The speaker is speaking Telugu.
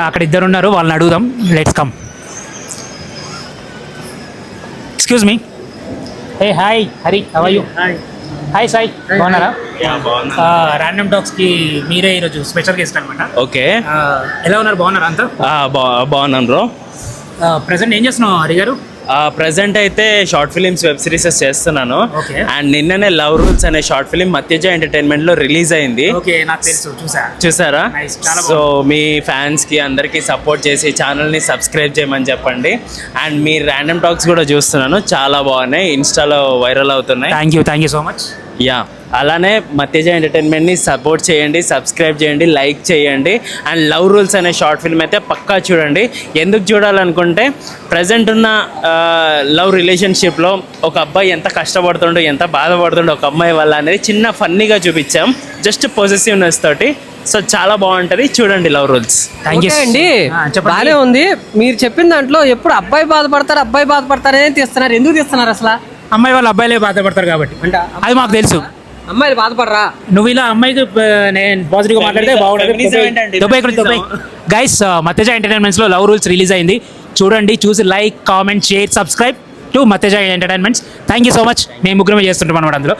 అక్కడ ఇద్దరు ఉన్నారు, వాళ్ళని అడుగుదాం. Let's come. Excuse me. Hey hi Hari, how are you? Hi Sai, బాగున్నారా? ర్యాండమ్ టాక్స్కి మీరే ఈరోజు స్పెషల్ గెస్ట్ అనమాట. ఓకే, ఎలా ఉన్నారు? బాగున్నారా అంతా? బాగున్నాను బ్రో. ప్రజెంట్ ఏం చేస్తున్నావు హరి గారు? ప్రజెంట్ అయితే షార్ట్ ఫిలిమ్స్, వెబ్ సిరీసెస్ చేస్తున్నాను. Okay. అండ్ నిన్ననే లవ్ రూల్స్ అనే షార్ట్ ఫిలిం మత్యజ ఎంటర్టైన్మెంట్ లో రిలీజ్ అయింది. ఓకే, నాకు తెలుసు, చూసారా? Nice, చాలా సో మీ ఫ్యాన్స్ కి అందరికి సపోర్ట్ చేసి ఛానల్ ని సబ్స్క్రైబ్ చేయమని చెప్పండి. అండ్ మీ ర్యాండమ్ టాక్స్ కూడా చూస్తున్నాను, చాలా బాగున్నాయి, ఇన్స్టాలో వైరల్ అవుతున్నాయి. Thank you so much. Yeah, అలానే మత్యజ ఎంటర్టైన్మెంట్ని సపోర్ట్ చేయండి, సబ్స్క్రైబ్ చేయండి, లైక్ చేయండి. అండ్ లవ్ రూల్స్ అనే షార్ట్ ఫిల్మ్ అయితే పక్కా చూడండి. ఎందుకు చూడాలనుకుంటే ప్రజెంట్ ఉన్న లవ్ రిలేషన్షిప్లో ఒక అబ్బాయి ఎంత కష్టపడుతుండో, ఎంత బాధపడుతుండో ఒక అమ్మాయి వల్ల అనేది చిన్న ఫన్నీగా చూపించాం, జస్ట్ పొసెసివ్నెస్ తోటి. సో చాలా బాగుంటుంది, చూడండి లవ్ రూల్స్. థ్యాంక్ యూ అండి. బాగానే ఉంది. మీరు చెప్పిన దాంట్లో ఎప్పుడు అబ్బాయి బాధపడతారనే తీస్తున్నారు. ఎందుకు తీస్తున్నారు అసలు? అమ్మాయి వాళ్ళు అబ్బాయిలే బాధపడతారు కాబట్టి, అంటే అది మాకు తెలుసు. అమ్మాయిలు బాధపడరా? నువ్వు ఇలా అమ్మాయికి నేను పాజిటివ్గా మాట్లాడితే బాగుంటుంది. గైస్, మత్యజ ఎంటర్టైన్మెంట్స్లో లవ్ రూల్స్ రిలీజ్ అయింది, చూడండి. చూసి like, comment, share, subscribe to మత్యజ entertainments. Thank you so much. మేము ముగ్గురమే చేస్తుంటాం అనమాట అందులో.